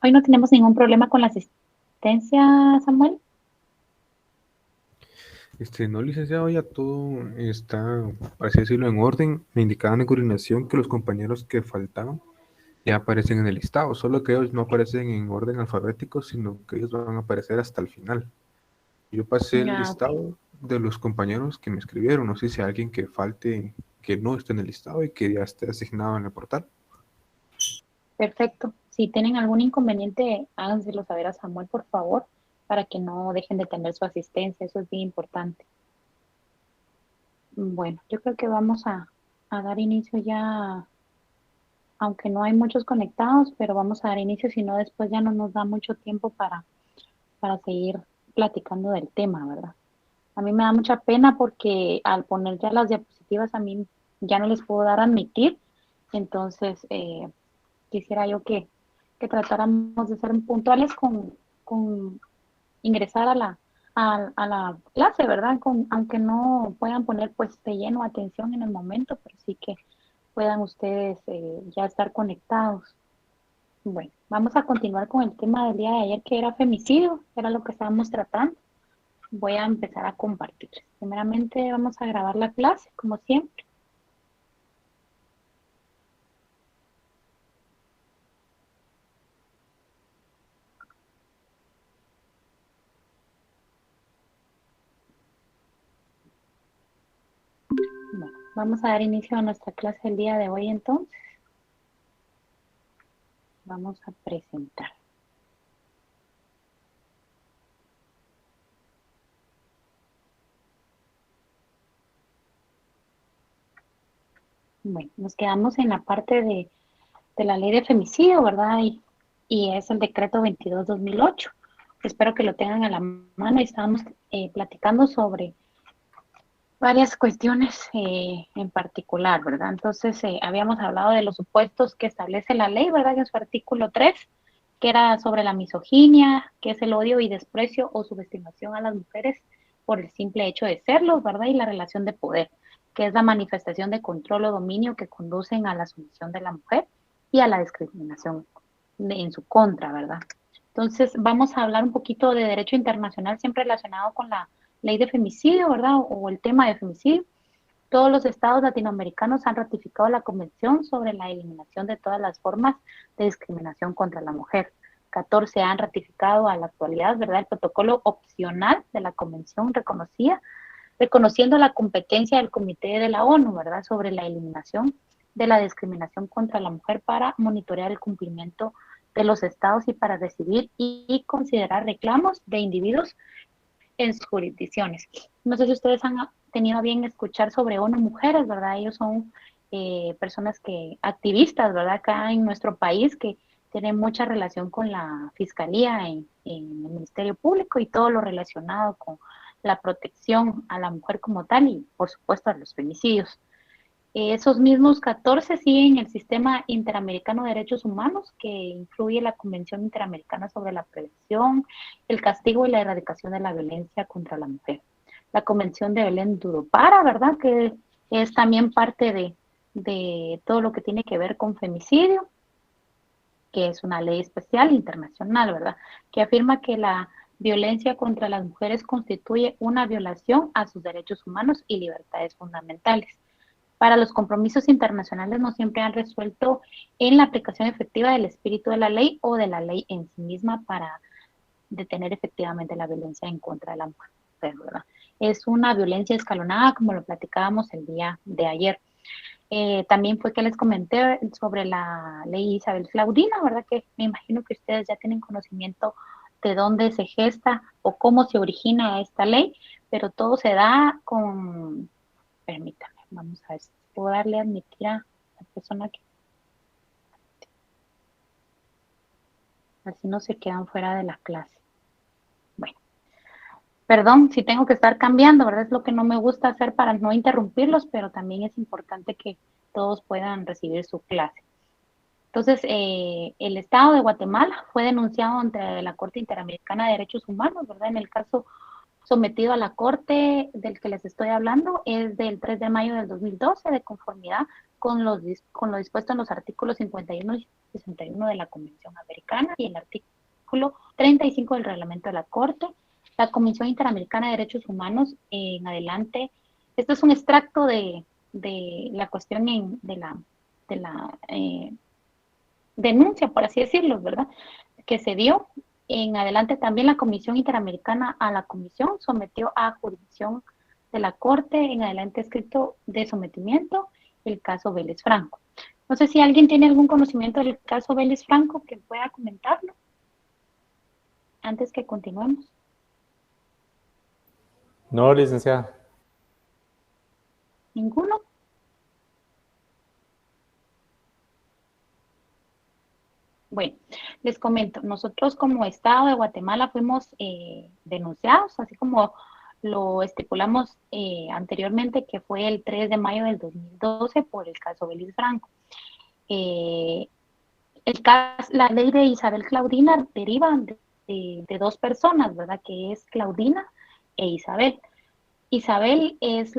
Hoy no tenemos ningún problema con la asistencia, Samuel. No, licenciado, ya todo está, por así decirlo, en orden. Me indicaban en coordinación que los compañeros que faltaban ya aparecen en el listado, solo que ellos no aparecen en orden alfabético, sino que ellos van a aparecer hasta el final. Yo pasé el Ah, ok. listado de los compañeros que me escribieron, no sé si hay alguien que falte, que no esté en el listado y que ya esté asignado en el portal. Perfecto. Si tienen algún inconveniente, háganselo saber a Samuel, por favor, para que no dejen de tener su asistencia. Eso es bien importante. Bueno, yo creo que vamos a dar inicio ya, aunque no hay muchos conectados, pero vamos a dar inicio, si no después ya no nos da mucho tiempo para seguir platicando del tema, ¿verdad? A mí me da mucha pena porque al poner ya las diapositivas a mí ya no les puedo dar a admitir, entonces quisiera yo que tratáramos de ser puntuales con ingresar a la clase, ¿verdad? Aunque no puedan poner pues de lleno atención en el momento, pero sí que puedan ustedes ya estar conectados. Bueno, vamos a continuar con el tema del día de ayer que era femicidio, era lo que estábamos tratando. Voy a empezar a compartir. Primeramente vamos a grabar la clase, como siempre. Bueno, vamos a dar inicio a nuestra clase el día de hoy entonces. Vamos a presentar. Bueno, nos quedamos en la parte de la ley de femicidio, ¿verdad? Y es el decreto 22/2008. Espero que lo tengan a la mano. Estábamos platicando sobre varias cuestiones en particular, ¿verdad? Entonces, habíamos hablado de los supuestos que establece la ley, ¿verdad? En su artículo 3, que era sobre la misoginia, que es el odio y desprecio o subestimación a las mujeres por el simple hecho de serlo, ¿verdad? Y la relación de poder, que es la manifestación de control o dominio que conducen a la sumisión de la mujer y a la discriminación en su contra, ¿verdad? Entonces, vamos a hablar un poquito de derecho internacional, siempre relacionado con la ley de femicidio, ¿verdad? O el tema de femicidio. Todos los estados latinoamericanos han ratificado la Convención sobre la eliminación de todas las formas de discriminación contra la mujer. 14 han ratificado a la actualidad, ¿verdad? El protocolo opcional de la Convención reconociendo la competencia del Comité de la ONU, ¿verdad? Sobre la eliminación de la discriminación contra la mujer para monitorear el cumplimiento de los estados y para recibir y considerar reclamos de individuos en sus jurisdicciones. No sé si ustedes han tenido bien escuchar sobre ONU Mujeres, ¿verdad? Ellos son personas activistas, ¿verdad? Acá en nuestro país que tienen mucha relación con la fiscalía en el Ministerio Público y todo lo relacionado con la protección a la mujer como tal y, por supuesto, a los femicidios. Esos mismos 14 siguen el Sistema Interamericano de Derechos Humanos, que incluye la Convención Interamericana sobre la Prevención, el Castigo y la Erradicación de la Violencia contra la Mujer. La Convención de Belén do Pará, ¿verdad? Que es también parte de todo lo que tiene que ver con femicidio, que es una ley especial internacional, ¿verdad? Que afirma que la violencia contra las mujeres constituye una violación a sus derechos humanos y libertades fundamentales. Para los compromisos internacionales no siempre han resuelto en la aplicación efectiva del espíritu de la ley o de la ley en sí misma para detener efectivamente la violencia en contra de la mujer, ¿verdad? Es una violencia escalonada, como lo platicábamos el día de ayer. También fue que les comenté sobre la ley Isabel Claudina, ¿verdad? Que me imagino que ustedes ya tienen conocimiento de dónde se gesta o cómo se origina esta ley, pero todo se da con, permítame, vamos a ver si puedo darle a admitir a la persona que así no se quedan fuera de la clase. Bueno, perdón si tengo que estar cambiando, ¿verdad? Es lo que no me gusta hacer para no interrumpirlos, pero también es importante que todos puedan recibir su clase. Entonces, el Estado de Guatemala fue denunciado ante la Corte Interamericana de Derechos Humanos, ¿verdad? En el caso sometido a la Corte del que les estoy hablando, es del 3 de mayo del 2012, de conformidad con lo dispuesto en los artículos 51 y 61 de la Convención Americana y el artículo 35 del Reglamento de la Corte. La Comisión Interamericana de Derechos Humanos en adelante, esto es un extracto de la cuestión de la denuncia, por así decirlo, ¿verdad? Que se dio. En adelante también la Comisión Interamericana a la Comisión sometió a jurisdicción de la Corte, en adelante escrito de sometimiento, el caso Vélez Franco. No sé si alguien tiene algún conocimiento del caso Vélez Franco que pueda comentarlo antes que continuemos. No, licenciada. ¿Ninguno? Bueno, les comento, nosotros como Estado de Guatemala fuimos denunciados, así como lo estipulamos anteriormente, que fue el 3 de mayo del 2012 por el caso Vélez Franco. La ley de Isabel Claudina deriva de dos personas, ¿verdad? Que es Claudina e Isabel. Isabel es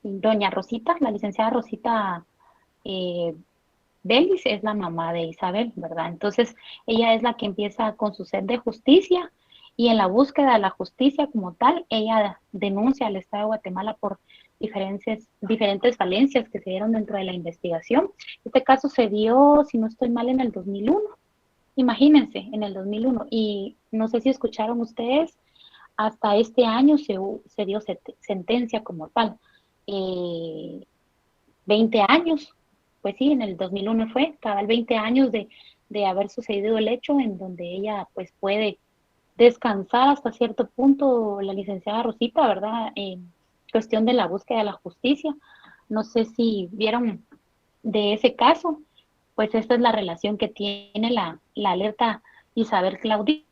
doña Rosita, la licenciada Rosita eh, Belis es la mamá de Isabel, ¿verdad? Entonces, ella es la que empieza con su sed de justicia y en la búsqueda de la justicia como tal, ella denuncia al Estado de Guatemala por diferentes falencias que se dieron dentro de la investigación. Este caso se dio, si no estoy mal, en el 2001. Imagínense, en el 2001. Y no sé si escucharon ustedes, hasta este año se dio sentencia como tal. 20 años, pues sí, en el 2001 fue, cabal 20 años de haber sucedido el hecho en donde ella pues puede descansar hasta cierto punto la licenciada Rosita, ¿verdad? En cuestión de la búsqueda de la justicia. No sé si vieron de ese caso, pues esta es la relación que tiene la alerta Isabel Claudina.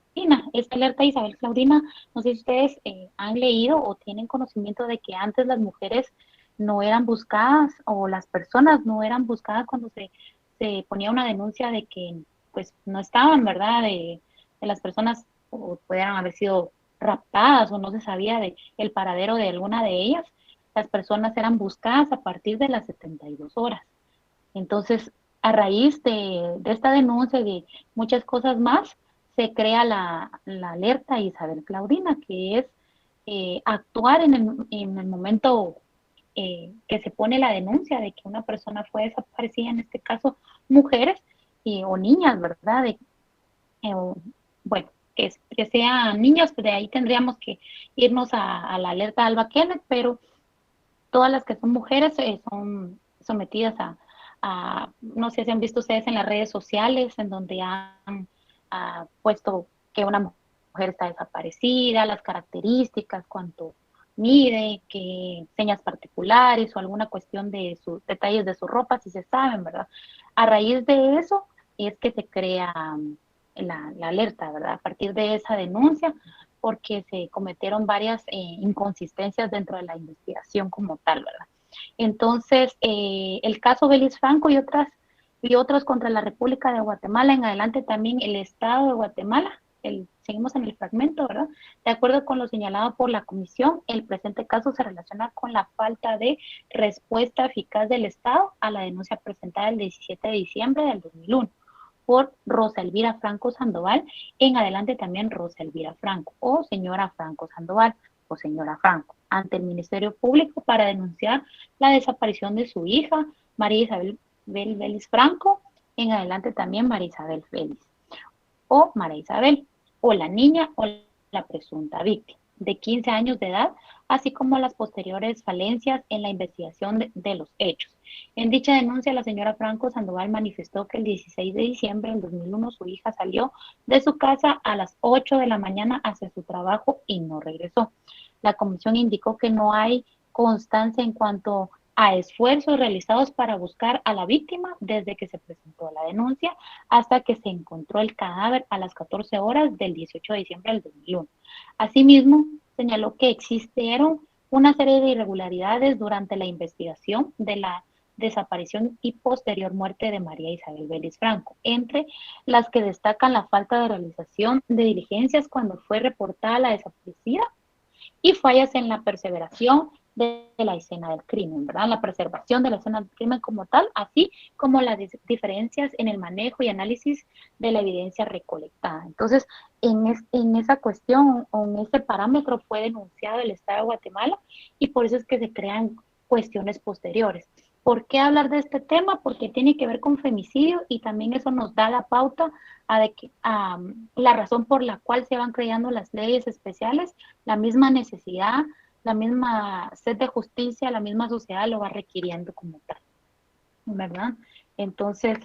Esta alerta Isabel Claudina, no sé si ustedes han leído o tienen conocimiento de que antes las mujeres no eran buscadas o las personas no eran buscadas cuando se ponía una denuncia de que pues no estaban, ¿verdad? De las personas o pudieran haber sido raptadas o no se sabía de el paradero de alguna de ellas. Las personas eran buscadas a partir de las 72 horas. Entonces, a raíz de esta denuncia y de muchas cosas más, se crea la alerta Isabel Claudina, que es actuar en el momento que se pone la denuncia de que una persona fue desaparecida, en este caso mujeres o niñas, ¿verdad? Bueno, que sean niños, pues de ahí tendríamos que irnos a la alerta Alba Kenneth, pero todas las que son mujeres son sometidas no sé si han visto ustedes en las redes sociales, en donde han puesto que una mujer está desaparecida, las características, cuánto mide, qué señas particulares o alguna cuestión de sus detalles de su ropa, si se saben, ¿verdad? A raíz de eso es que se crea la alerta, ¿verdad? A partir de esa denuncia, porque se cometieron varias inconsistencias dentro de la investigación como tal, ¿verdad? Entonces, el caso Vélez Franco y otros contra la República de Guatemala, en adelante también el Estado de Guatemala, seguimos en el fragmento, ¿verdad? De acuerdo con lo señalado por la Comisión, el presente caso se relaciona con la falta de respuesta eficaz del Estado a la denuncia presentada el 17 de diciembre del 2001 por Rosa Elvira Franco Sandoval, en adelante también Rosa Elvira Franco, o señora Franco Sandoval, o señora Franco, ante el Ministerio Público para denunciar la desaparición de su hija, María Isabel Vélez Franco, en adelante también María Isabel Félix, o María Isabel, o la niña o la presunta víctima, de 15 años de edad, así como las posteriores falencias en la investigación de los hechos. En dicha denuncia, la señora Franco Sandoval manifestó que el 16 de diciembre del 2001 su hija salió de su casa a las 8 de la mañana hacia su trabajo y no regresó. La comisión indicó que no hay constancia en cuanto a esfuerzos realizados para buscar a la víctima desde que se presentó la denuncia hasta que se encontró el cadáver a las 14 horas del 18 de diciembre del 2001. Asimismo, señaló que existieron una serie de irregularidades durante la investigación de la desaparición y posterior muerte de María Isabel Vélez Franco, entre las que destacan la falta de realización de diligencias cuando fue reportada la desaparecida y fallas en la perseveración de la escena del crimen, ¿verdad? La preservación de la escena del crimen como tal, así como las diferencias en el manejo y análisis de la evidencia recolectada. Entonces, en esa cuestión o en ese parámetro fue denunciado el Estado de Guatemala y por eso es que se crean cuestiones posteriores. ¿Por qué hablar de este tema? Porque tiene que ver con femicidio y también eso nos da la pauta a la razón por la cual se van creando las leyes especiales, la misma necesidad, la misma sed de justicia, la misma sociedad lo va requiriendo como tal, ¿verdad? Entonces,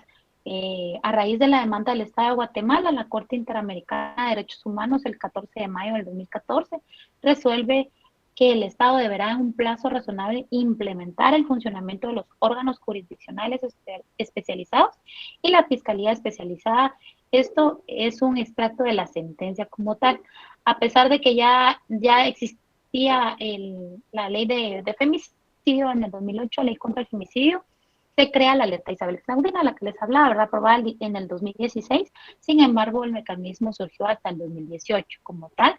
a raíz de la demanda del Estado de Guatemala, la Corte Interamericana de Derechos Humanos, el 14 de mayo del 2014, resuelve que el Estado deberá en un plazo razonable implementar el funcionamiento de los órganos jurisdiccionales especializados y la Fiscalía Especializada. Esto es un extracto de la sentencia como tal. A pesar de que ya existía la ley de femicidio en el 2008, ley contra el femicidio, se crea la alerta Isabel Claudina, la que les hablaba, ¿verdad? Aprobada en el 2016. Sin embargo, el mecanismo surgió hasta el 2018 como tal.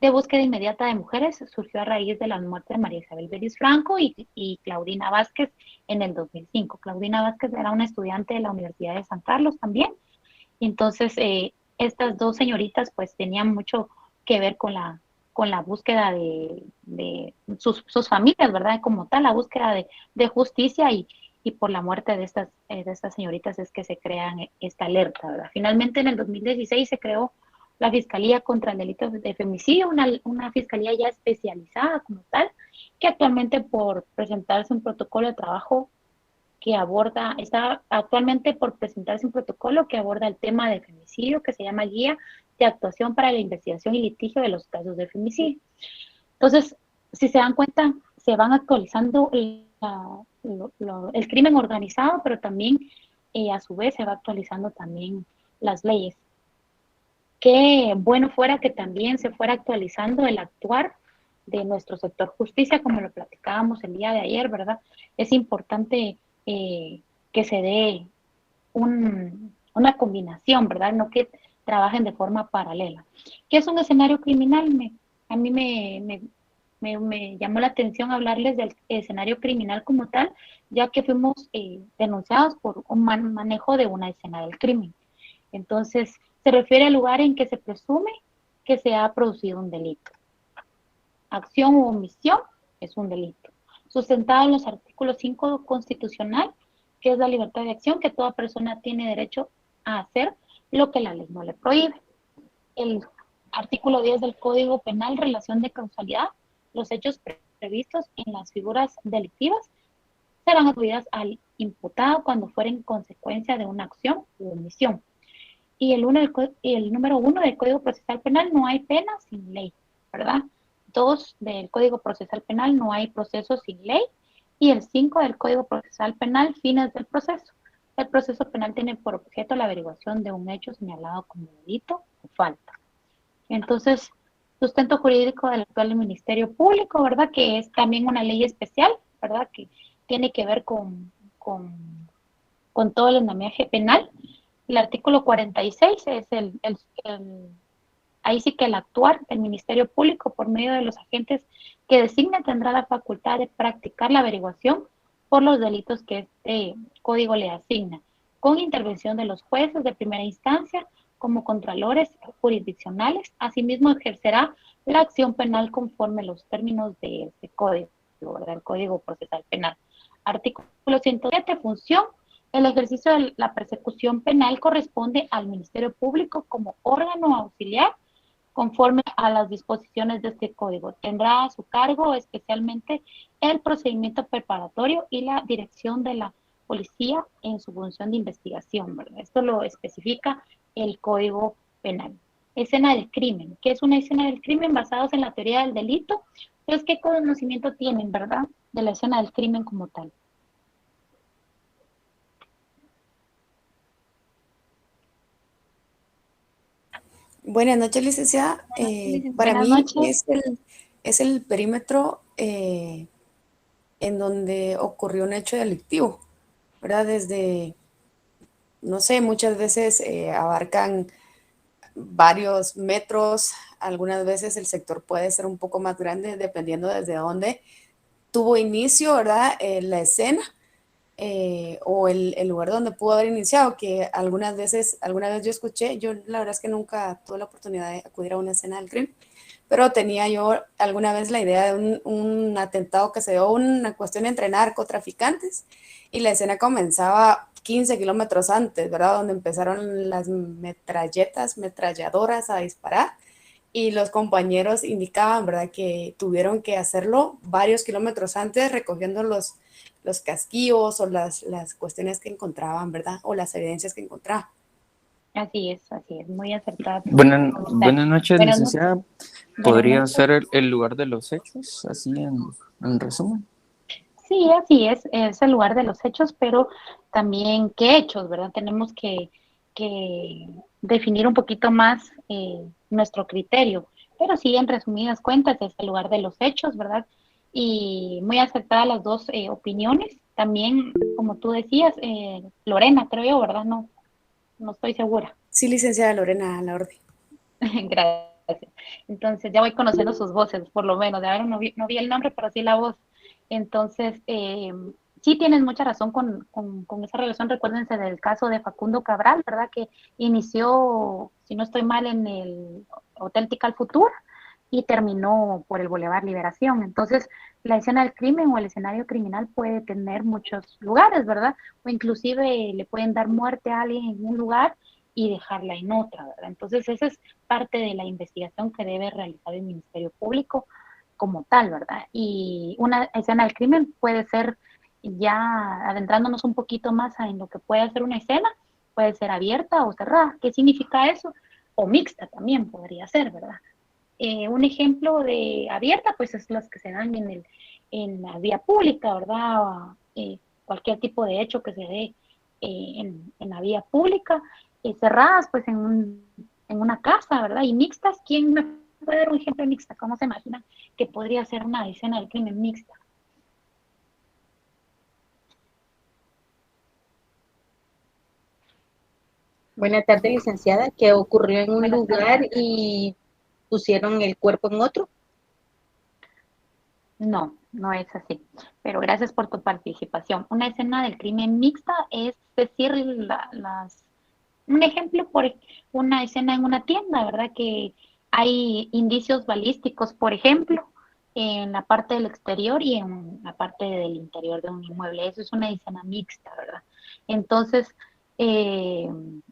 De búsqueda inmediata de mujeres surgió a raíz de la muerte de María Isabel Beris Franco y Claudina Vázquez en el 2005. Claudina Vázquez era una estudiante de la Universidad de San Carlos también. Entonces, estas dos señoritas pues tenían mucho que ver con la búsqueda de sus familias, ¿verdad? Como tal, la búsqueda de justicia y por la muerte de estas señoritas es que se crean esta alerta, ¿verdad? Finalmente en el 2016 se creó la Fiscalía contra el Delito de Femicidio, una fiscalía ya especializada como tal, que actualmente por presentarse un protocolo de trabajo que aborda, está actualmente por presentarse un protocolo que aborda el tema de femicidio, que se llama Guía de Actuación para la Investigación y Litigio de los Casos de Femicidio. Entonces, si se dan cuenta, se van actualizando el crimen organizado, pero también a su vez se va actualizando también las leyes. Qué bueno fuera que también se fuera actualizando el actuar de nuestro sector justicia, como lo platicábamos el día de ayer, ¿verdad? Es importante que se dé una combinación, ¿verdad? No que trabajen de forma paralela. ¿Qué es un escenario criminal? A mí me llamó la atención hablarles del escenario criminal como tal, ya que fuimos denunciados por un mal manejo de una escena del crimen. Entonces, se refiere al lugar en que se presume que se ha producido un delito. Acción u omisión es un delito. Sustentado en los artículos 5 constitucional, que es la libertad de acción, que toda persona tiene derecho a hacer lo que la ley no le prohíbe. El artículo 10 del Código Penal, relación de causalidad, los hechos previstos en las figuras delictivas serán atribuidas al imputado cuando fueren consecuencia de una acción u omisión. Y el número 1 del Código Procesal Penal, no hay pena sin ley, ¿verdad? 2 del Código Procesal Penal, no hay proceso sin ley. Y el 5 del Código Procesal Penal, fines del proceso. El proceso penal tiene por objeto la averiguación de un hecho señalado como delito o falta. Entonces, sustento jurídico del actual Ministerio Público, ¿verdad? Que es también una ley especial, ¿verdad? Que tiene que ver con todo el andamiaje penal. El artículo 46 es ahí sí que el actuar del Ministerio Público por medio de los agentes que designe tendrá la facultad de practicar la averiguación por los delitos que este código le asigna, con intervención de los jueces de primera instancia como contralores jurisdiccionales. Asimismo, ejercerá la acción penal conforme los términos de este código, ¿verdad? El Código Procesal Penal. Artículo 107, función. El ejercicio de la persecución penal corresponde al Ministerio Público como órgano auxiliar conforme a las disposiciones de este código. Tendrá a su cargo especialmente el procedimiento preparatorio y la dirección de la policía en su función de investigación, ¿verdad? Esto lo especifica el Código Penal. Escena del crimen. ¿Qué es una escena del crimen? Basados en la teoría del delito. Entonces, ¿qué conocimiento tienen, verdad? De la escena del crimen como tal. Buenas noches, licenciada. Para Buenas mí noches. es el perímetro en donde ocurrió un hecho delictivo, ¿verdad? Desde, no sé, muchas veces abarcan varios metros, algunas veces el sector puede ser un poco más grande dependiendo desde dónde tuvo inicio, ¿verdad? La escena o el lugar donde pudo haber iniciado, que alguna vez yo escuché, yo la verdad es que nunca tuve la oportunidad de acudir a una escena del crimen, pero tenía yo alguna vez la idea de un atentado que se dio, una cuestión entre narcotraficantes, y la escena comenzaba 15 kilómetros antes, ¿verdad? Donde empezaron las metralladoras a disparar, y los compañeros indicaban, ¿verdad?, que tuvieron que hacerlo varios kilómetros antes, recogiendo los casquillos o las cuestiones que encontraban, ¿verdad? O las evidencias que encontraban. Así es, muy acertado. Buenas noches, Buenas, licenciada. buenas ¿Podría noches. ser el lugar de los hechos, así en resumen? Sí, así es el lugar de los hechos, pero también qué hechos, ¿verdad? Tenemos que definir un poquito más nuestro criterio, pero sí, en resumidas cuentas, es el lugar de los hechos, ¿verdad? Y muy acertadas las dos opiniones. También, como tú decías, Lorena, creo yo, ¿verdad? No, no estoy segura. Sí, licenciada Lorena, a la orden. Gracias. Entonces, ya voy conociendo sus voces, por lo menos. De ahora no vi el nombre, pero sí la voz. Entonces, sí tienes mucha razón con esa relación. Recuérdense del caso de Facundo Cabral, ¿verdad? Que inició, si no estoy mal, en el Hotel Tical Futura y terminó por el Boulevard Liberación. Entonces, la escena del crimen o el escenario criminal puede tener muchos lugares, ¿verdad? O inclusive le pueden dar muerte a alguien en un lugar y dejarla en otra, ¿verdad? Entonces, esa es parte de la investigación que debe realizar el Ministerio Público como tal, ¿verdad? Y una escena del crimen puede ser, ya adentrándonos un poquito más en lo que puede ser una escena, puede ser abierta o cerrada. ¿Qué significa eso? O mixta también podría ser, ¿verdad? Un ejemplo de abierta, pues es las que se dan en la vía pública, ¿verdad? O, cualquier tipo de hecho que se dé en la vía pública, cerradas, pues en una casa, ¿verdad? Y mixtas, ¿quién me puede dar un ejemplo de mixta? ¿Cómo se imagina que podría ser una escena del crimen mixta? Buenas tardes, licenciada. ¿Qué ocurrió en un Buenas tardes. lugar y pusieron el cuerpo en otro? No, no es así. Pero gracias por tu participación. Una escena del crimen mixta es decir, un ejemplo por una escena en una tienda, ¿verdad? Que hay indicios balísticos, por ejemplo, en la parte del exterior y en la parte del interior de un inmueble. Eso es una escena mixta, ¿verdad? Entonces, eh,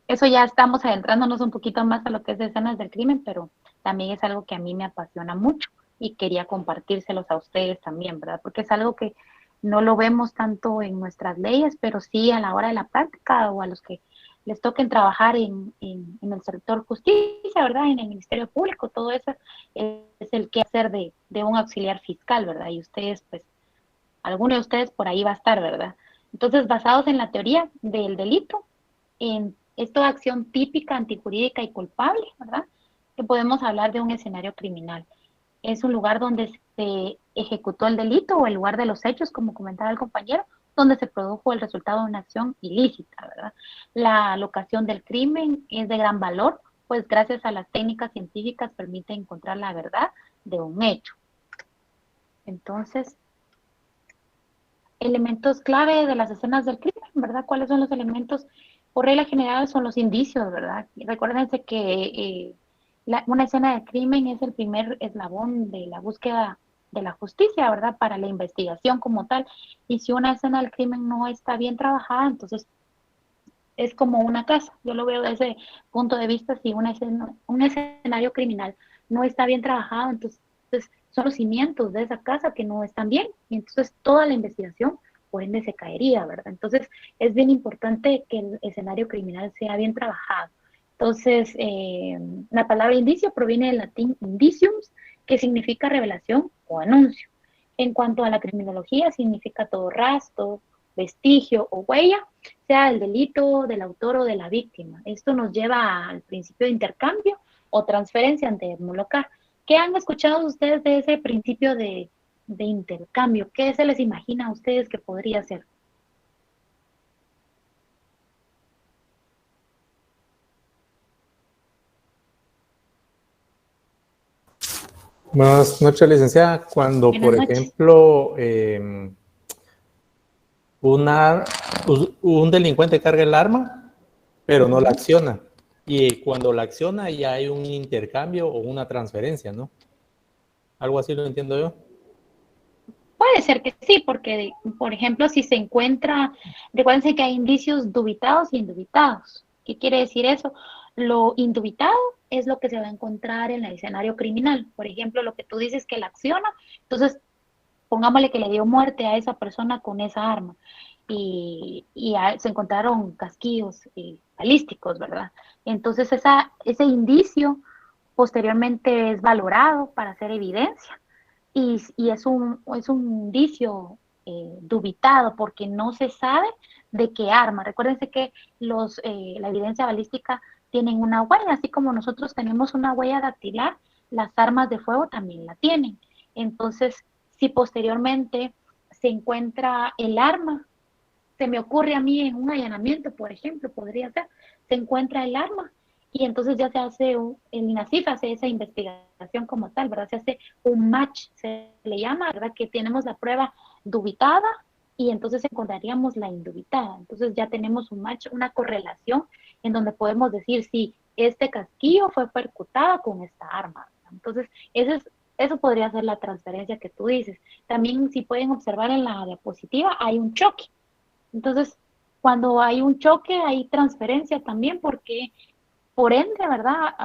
eso ya estamos adentrándonos un poquito más a lo que es escenas del crimen, pero también es algo que a mí me apasiona mucho y quería compartírselos a ustedes también, ¿verdad? Porque es algo que no lo vemos tanto en nuestras leyes, pero sí a la hora de la práctica o a los que les toquen trabajar en el sector justicia, ¿verdad? En el Ministerio Público, todo eso es el quehacer de un auxiliar fiscal, ¿verdad? Y ustedes, pues, alguno de ustedes por ahí va a estar, ¿verdad? Entonces, basados en la teoría del delito, en esta acción típica, antijurídica y culpable, ¿verdad? Que podemos hablar de un escenario criminal. Es un lugar donde se ejecutó el delito o el lugar de los hechos, como comentaba el compañero, donde se produjo el resultado de una acción ilícita, ¿verdad? La locación del crimen es de gran valor, pues gracias a las técnicas científicas permite encontrar la verdad de un hecho. Entonces, elementos clave de las escenas del crimen, ¿verdad? ¿Cuáles son los elementos? Por regla general son los indicios, ¿verdad? Recuérdense que una escena de crimen es el primer eslabón de la búsqueda de la justicia, ¿verdad? Para la investigación como tal. Y si una escena del crimen no está bien trabajada, entonces es como una casa. Yo lo veo desde ese punto de vista, si un escenario criminal no está bien trabajado, entonces son los cimientos de esa casa que no están bien, y entonces toda la investigación por ende se caería, ¿verdad? Entonces es bien importante que el escenario criminal sea bien trabajado. Entonces, la palabra indicio proviene del latín indiciums, que significa revelación o anuncio. En cuanto a la criminología, significa todo rastro, vestigio o huella, sea el delito del autor o de la víctima. Esto nos lleva al principio de intercambio o transferencia ante el local. ¿Qué han escuchado ustedes de ese principio de intercambio? ¿Qué se les imagina a ustedes que podría ser? Buenas noches, licenciada. Cuando, Buenas por noches. ejemplo, un delincuente carga el arma, pero no la acciona. Y cuando la acciona ya hay un intercambio o una transferencia, ¿no? Algo así lo entiendo yo. Puede ser que sí, porque, por ejemplo, si se encuentra, recuérdense que hay indicios dubitados y indubitados. ¿Qué quiere decir eso? Lo indubitado es lo que se va a encontrar en el escenario criminal. Por ejemplo, lo que tú dices que la acciona, entonces pongámosle que le dio muerte a esa persona con esa arma y se encontraron casquillos balísticos, ¿verdad? Entonces ese indicio posteriormente es valorado para hacer evidencia y es un indicio dubitado porque no se sabe de qué arma. Recuérdense que la evidencia balística tienen una huella, así como nosotros tenemos una huella dactilar, las armas de fuego también la tienen. Entonces, si posteriormente se encuentra el arma, se me ocurre a mí en un allanamiento, por ejemplo, podría ser, se encuentra el arma y entonces ya se hace, el INASIF hace esa investigación como tal, ¿verdad? Se hace un match, se le llama, ¿verdad? Que tenemos la prueba dubitada y entonces encontraríamos la indubitada. Entonces ya tenemos un match, una correlación en donde podemos decir si este casquillo fue percutado con esta arma. Entonces, eso podría ser la transferencia que tú dices. También, si pueden observar en la diapositiva, hay un choque. Entonces, cuando hay un choque, hay transferencia también, porque por ende, ¿verdad?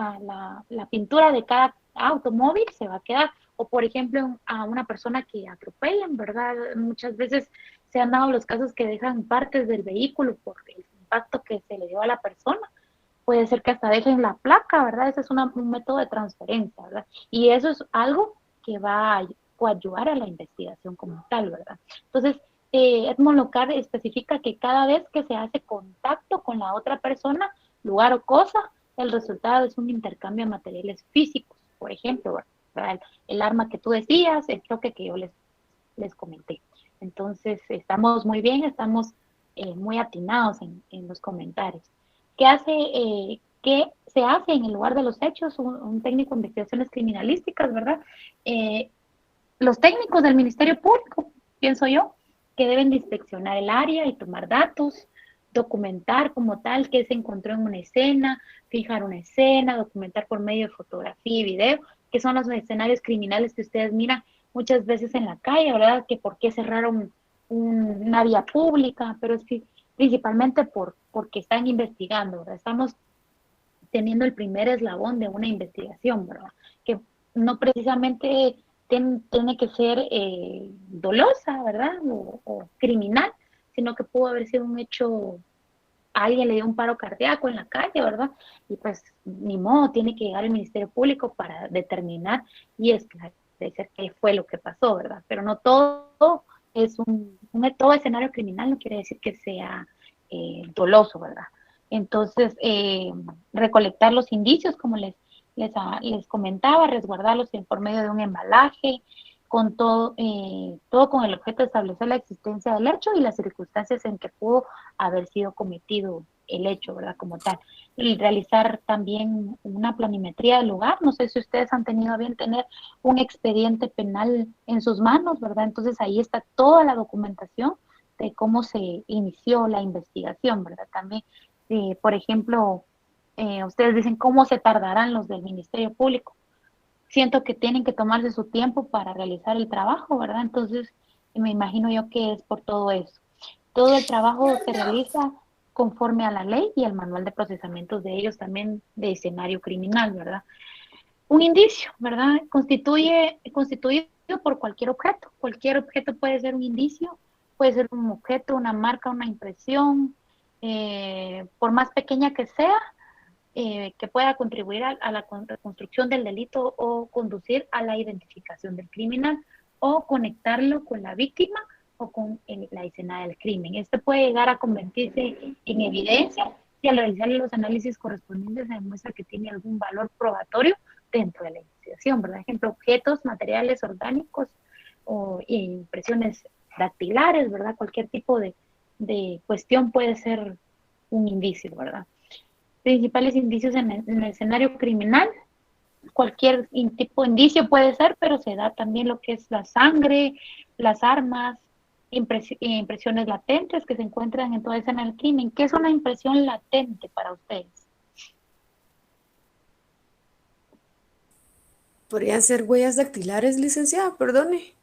La pintura de cada automóvil se va a quedar. O, por ejemplo, a una persona que atropellan, ¿verdad? Muchas veces se han dado los casos que dejan partes del vehículo por el impacto que se le dio a la persona. Puede ser que hasta dejen la placa, ¿verdad? Ese es un método de transferencia, ¿verdad? Y eso es algo que va a ayudar a la investigación como tal, ¿verdad? Entonces, Edmond Locar especifica que cada vez que se hace contacto con la otra persona, lugar o cosa, el resultado es un intercambio de materiales físicos, por ejemplo, ¿verdad? El arma que tú decías, el choque que yo les comenté. Entonces, estamos muy bien, estamos muy atinados en los comentarios. ¿Qué se hace en el lugar de los hechos? Un técnico de investigaciones criminalísticas, ¿verdad? Eh, los técnicos del Ministerio Público, pienso yo, que deben de inspeccionar el área y tomar datos, documentar como tal qué se encontró en una escena, fijar una escena, documentar por medio de fotografía y video, que son los escenarios criminales que ustedes miran muchas veces en la calle, ¿verdad? Que por qué cerraron una vía pública, pero es que principalmente porque están investigando, ¿verdad? Estamos teniendo el primer eslabón de una investigación, ¿verdad? Que no precisamente tiene que ser dolosa, ¿verdad? O criminal, sino que pudo haber sido un hecho, alguien le dio un paro cardíaco en la calle, ¿verdad? Y pues ni modo, tiene que llegar el Ministerio Público para determinar y esclarecer qué fue lo que pasó, ¿verdad? Pero no todo es todo escenario criminal no quiere decir que sea doloso, ¿verdad? Entonces, recolectar los indicios, como les comentaba, resguardarlos por medio de un embalaje, con todo con el objeto de establecer la existencia del hecho y las circunstancias en que pudo haber sido cometido el hecho, ¿verdad? Como tal. Y realizar también una planimetría del lugar. No sé si ustedes han tenido a bien tener un expediente penal en sus manos, ¿verdad? Entonces ahí está toda la documentación de cómo se inició la investigación, ¿verdad? También, por ejemplo, ustedes dicen cómo se tardarán los del Ministerio Público. Siento que tienen que tomarse su tiempo para realizar el trabajo, ¿verdad? Entonces, me imagino yo que es por todo eso. Todo el trabajo se realiza conforme a la ley y al manual de procesamientos de ellos también de escenario criminal, ¿verdad? Un indicio, ¿verdad? Constituido por cualquier objeto puede ser un indicio, puede ser un objeto, una marca, una impresión, por más pequeña que sea, que pueda contribuir a la reconstrucción del delito o conducir a la identificación del criminal o conectarlo con la víctima o con la escena del crimen. Esto puede llegar a convertirse en evidencia si al realizar los análisis correspondientes se demuestra que tiene algún valor probatorio dentro de la investigación, ¿verdad? Ejemplo, objetos, materiales orgánicos o impresiones dactilares, ¿verdad? Cualquier tipo de cuestión puede ser un indicio, ¿verdad? Principales indicios en el escenario criminal, cualquier tipo de indicio puede ser, pero se da también lo que es la sangre, las armas, impresiones latentes que se encuentran en toda escena del crimen. ¿Qué es una impresión latente para ustedes? Podrían ser huellas dactilares, licenciada, perdone.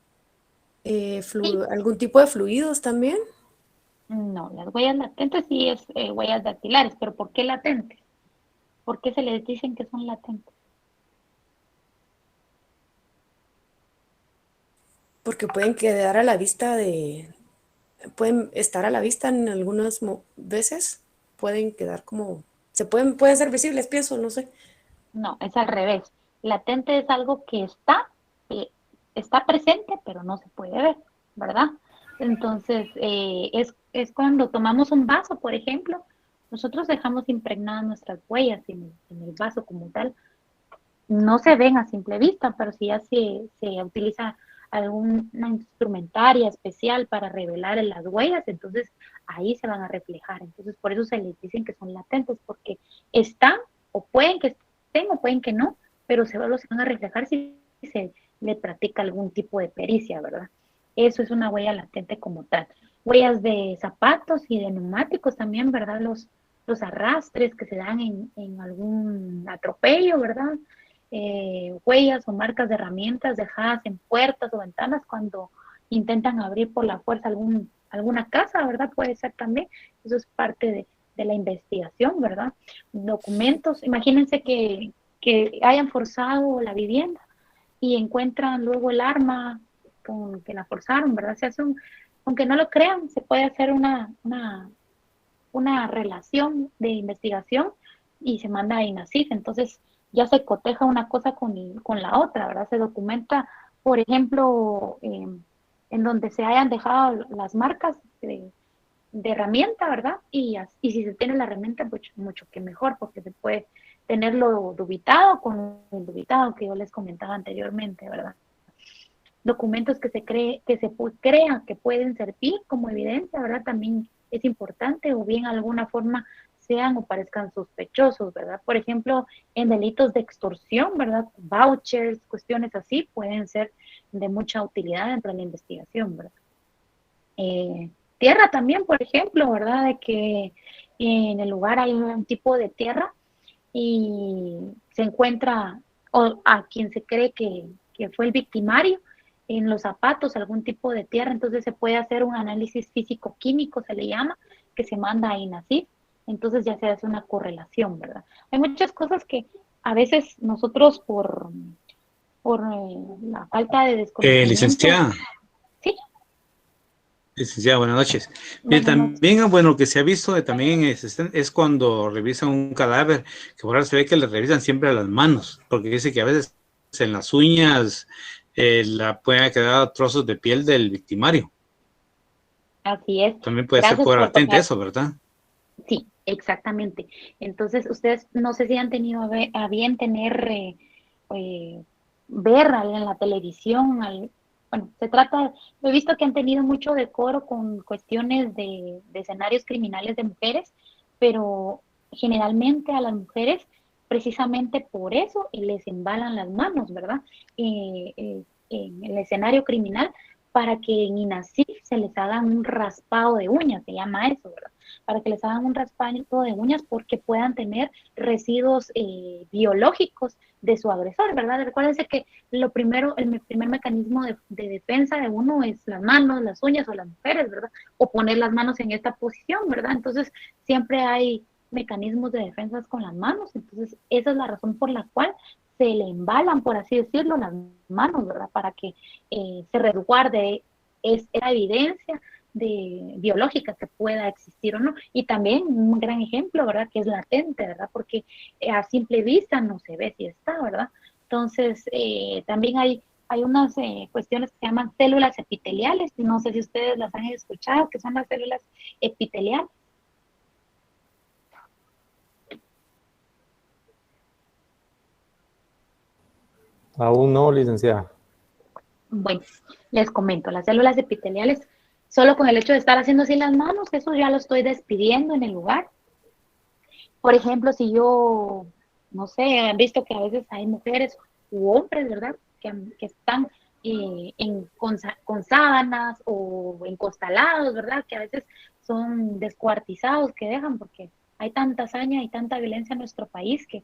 Sí. ¿Algún tipo de fluidos también? No, las huellas latentes sí es huellas dactilares, pero ¿por qué latentes? ¿Por qué se les dicen que son latentes? Porque pueden quedar a la vista pueden estar a la vista en algunas veces, pueden quedar como, pueden ser visibles, pienso, no sé. No, es al revés. Latente es algo que eh, está presente, pero no se puede ver, ¿verdad? Entonces, es cuando tomamos un vaso, por ejemplo, nosotros dejamos impregnadas nuestras huellas en el vaso como tal. No se ven a simple vista, pero si ya se utiliza alguna instrumentaria especial para revelar las huellas, entonces ahí se van a reflejar. Entonces, por eso se les dicen que son latentes, porque están o pueden que estén o pueden que no, pero se van a reflejar si se le practica algún tipo de pericia, ¿verdad? Eso es una huella latente como tal. Huellas de zapatos y de neumáticos también, ¿verdad? Los arrastres que se dan en algún atropello, ¿verdad? Huellas o marcas de herramientas dejadas en puertas o ventanas cuando intentan abrir por la fuerza alguna casa, ¿verdad? Puede ser también. Eso es parte de la investigación, ¿verdad? Documentos, imagínense que hayan forzado la vivienda y encuentran luego el arma con que la forzaron, ¿verdad? Se hace aunque no lo crean, se puede hacer una relación de investigación y se manda a INASIF. Entonces ya se coteja una cosa con la otra, ¿verdad? Se documenta, por ejemplo, en donde se hayan dejado las marcas de herramienta, ¿verdad? Y si se tiene la herramienta, pues mucho que mejor, porque se puede tenerlo dubitado con el dubitado que yo les comentaba anteriormente, ¿verdad? Documentos crea que pueden servir como evidencia, ¿verdad? También es importante, o bien alguna forma sean o parezcan sospechosos, ¿verdad? Por ejemplo, en delitos de extorsión, ¿verdad? Vouchers, cuestiones así, pueden ser de mucha utilidad dentro de la investigación, ¿verdad? Tierra también, por ejemplo, ¿verdad? De que en el lugar hay un tipo de tierra y se encuentra o a quien se cree que fue el victimario en los zapatos, algún tipo de tierra, entonces se puede hacer un análisis físico-químico, se le llama, que se manda a INASIF, entonces ya se hace una correlación, ¿verdad? Hay muchas cosas que a veces nosotros por la falta de desconocimiento, Licenciada, sí, licenciada, buenas noches. Mire, buenas noches. también, bueno, lo que se ha visto también es cuando revisan un cadáver, que por ahora se ve que le revisan siempre las manos, porque dice que a veces en las uñas pueden quedar trozos de piel del victimario. Así es. También puede ser Gracias por por latente tocar. eso, ¿verdad? Sí, exactamente. Entonces, ustedes no sé si han tenido a bien tener, ver en la televisión, bueno, he visto que han tenido mucho decoro con cuestiones de escenarios criminales de mujeres, pero generalmente a las mujeres, precisamente por eso, les embalan las manos, ¿verdad? En el escenario criminal, para que en INASIF se les haga un raspado de uñas, se llama eso, ¿verdad? Para que les hagan un raspado de uñas porque puedan tener residuos biológicos de su agresor, ¿verdad? Recuérdense que el primer mecanismo de defensa de uno es las manos, las uñas o las mujeres, ¿verdad? O poner las manos en esta posición, ¿verdad? Entonces, siempre hay mecanismos de defensa con las manos, entonces esa es la razón por la cual se le embalan, por así decirlo, las manos, ¿verdad? Para que se resguarde esa evidencia biológica que pueda existir o no. Y también un gran ejemplo, ¿verdad? Que es latente, ¿verdad? Porque a simple vista no se ve si está, ¿verdad? Entonces, también hay unas cuestiones que se llaman células epiteliales, no sé si ustedes las han escuchado, que son las células epiteliales. Aún no, licenciada. Bueno, les comento, las células epiteliales, solo con el hecho de estar haciendo así las manos, eso ya lo estoy despidiendo en el lugar. Por ejemplo, si yo no sé, han visto que a veces hay mujeres u hombres, ¿verdad? Que están con sábanas o encostalados, ¿verdad? Que a veces son descuartizados, que dejan, porque hay tanta hazaña y tanta violencia en nuestro país que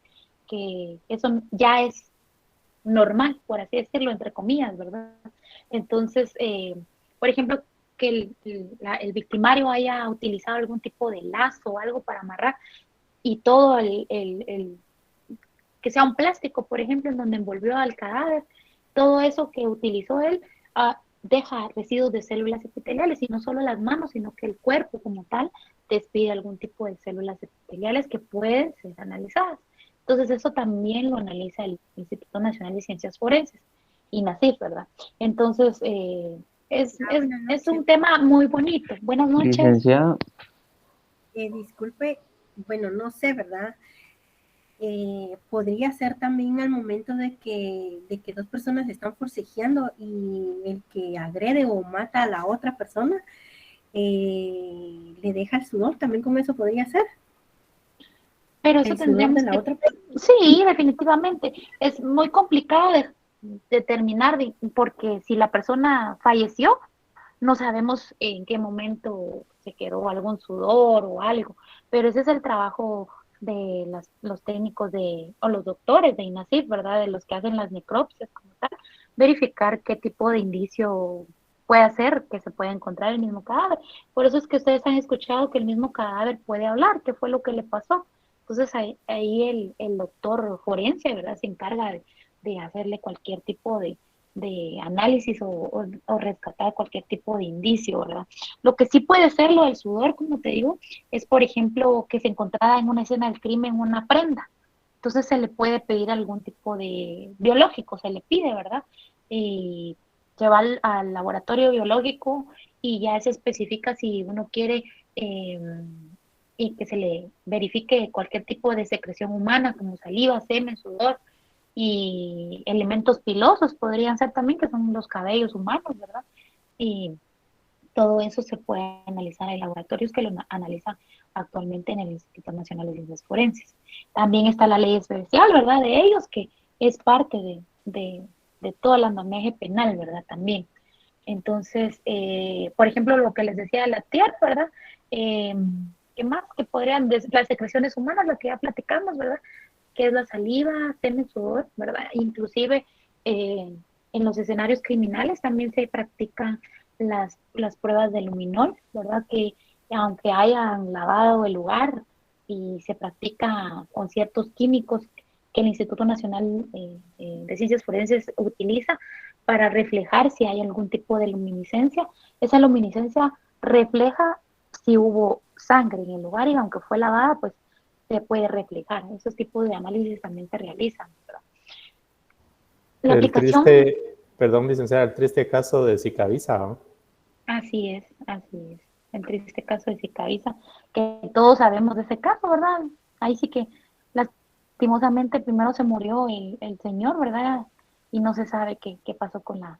eso ya es normal, por así decirlo, entre comillas, ¿verdad? Entonces, por ejemplo, que el victimario haya utilizado algún tipo de lazo o algo para amarrar y todo que sea un plástico, por ejemplo, en donde envolvió al cadáver, todo eso que utilizó él deja residuos de células epiteliales y no solo las manos, sino que el cuerpo como tal despide algún tipo de células epiteliales que pueden ser analizadas. Entonces eso también lo analiza el Instituto Nacional de Ciencias Forenses, INACIF, ¿verdad? Entonces es un tema muy bonito. Buenas noches. Licenciada, Disculpe, bueno, no sé, ¿verdad? Podría ser también al momento de que dos personas están forcejeando y el que agrede o mata a la otra persona le deja el sudor, también con eso podría ser. Pero eso El sudor tendríamos de la que... otra persona. Sí, definitivamente. Es muy complicado de determinar porque si la persona falleció, no sabemos en qué momento se quedó algún sudor o algo, pero ese es el trabajo de los técnicos o los doctores de INACIF, ¿verdad? De los que hacen las necropsias como tal, verificar qué tipo de indicio puede ser que se pueda encontrar el mismo cadáver. Por eso es que ustedes han escuchado que el mismo cadáver puede hablar, qué fue lo que le pasó. Entonces ahí el doctor forense, ¿verdad? Se encarga de hacerle cualquier tipo de análisis o rescatar cualquier tipo de indicio, ¿verdad? Lo que sí puede ser lo del sudor, como te digo, es por ejemplo que se encontrara en una escena del crimen una prenda. Entonces se le puede pedir algún tipo de biológico, se le pide, ¿verdad? Y se va al laboratorio biológico y ya se especifica si uno quiere y que se le verifique cualquier tipo de secreción humana como saliva, semen, sudor, y elementos pilosos podrían ser también, que son los cabellos humanos, ¿verdad? Y todo eso se puede analizar en laboratorios que lo analizan actualmente en el Instituto Nacional de Ciencias Forenses. También está la ley especial, ¿verdad? De ellos, que es parte de todo el andamiaje penal, ¿verdad? También. Entonces, por ejemplo, lo que les decía de la tierra, ¿verdad? ¿Qué más? Que podrían, las secreciones humanas, lo que ya platicamos, ¿verdad? Que es la saliva, semen, sudor, ¿verdad? Inclusive en los escenarios criminales también se practican las pruebas de luminol, ¿verdad? Que aunque hayan lavado el lugar y se practica con ciertos químicos que el Instituto Nacional de Ciencias Forenses utiliza para reflejar si hay algún tipo de luminiscencia, esa luminiscencia refleja si hubo sangre en el lugar y aunque fue lavada, pues se puede reflejar. Esos tipos de análisis también se realizan, ¿verdad? La El aplicación, triste, perdón, licenciada, el triste caso de Zika-Visa, ¿no? así es. El triste caso de Zika-Visa, que todos sabemos de ese caso, ¿verdad? Ahí sí que lastimosamente primero se murió el señor, ¿verdad? Y no se sabe qué pasó con la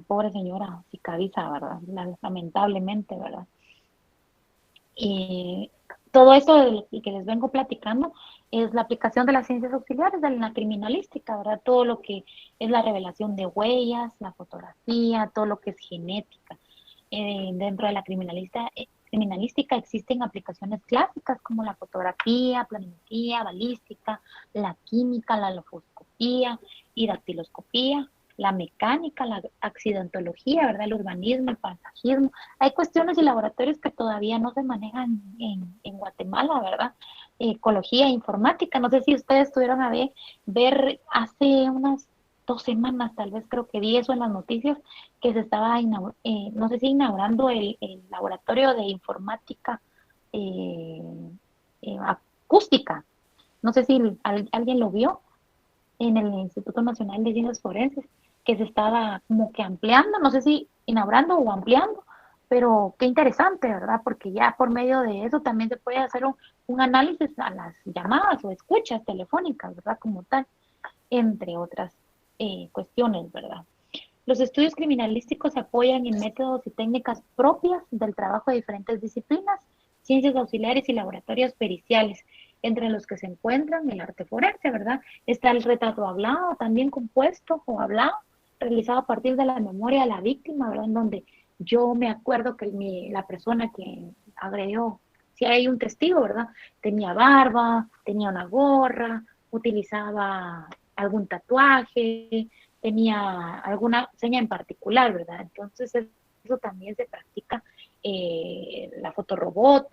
pobre señora Zika-Visa, ¿verdad? Lamentablemente, ¿verdad? Y todo eso que les vengo platicando es la aplicación de las ciencias auxiliares de la criminalística, ¿verdad? Todo lo que es la revelación de huellas, la fotografía, todo lo que es genética. Dentro de la criminalística existen aplicaciones clásicas como la fotografía, planimetría, balística, la química, la lofoscopía y dactiloscopía, la mecánica, la accidentología, ¿verdad? El urbanismo, el paisajismo. Hay cuestiones y laboratorios que todavía no se manejan en Guatemala, ¿verdad? Ecología, informática. No sé si ustedes tuvieron a ver hace unas 2 semanas, tal vez creo que vi eso en las noticias, que se estaba, no sé si inaugurando el laboratorio de informática acústica. No sé si alguien lo vio en el Instituto Nacional de Ciencias Forenses, que se estaba como que ampliando, no sé si inaugurando o ampliando, pero qué interesante, ¿verdad? Porque ya por medio de eso también se puede hacer un análisis a las llamadas o escuchas telefónicas, ¿verdad? Como tal, entre otras cuestiones, ¿verdad? Los estudios criminalísticos se apoyan en métodos y técnicas propias del trabajo de diferentes disciplinas, ciencias auxiliares y laboratorios periciales. entre los que se encuentran el arte forense, ¿verdad? Está el retrato hablado, también compuesto o hablado, realizado a partir de la memoria de la víctima, ¿verdad? En donde yo me acuerdo que la persona que agredió, si hay un testigo, ¿verdad? Tenía barba, tenía una gorra, utilizaba algún tatuaje, tenía alguna seña en particular, ¿verdad? Entonces eso también se practica, la fotorobot,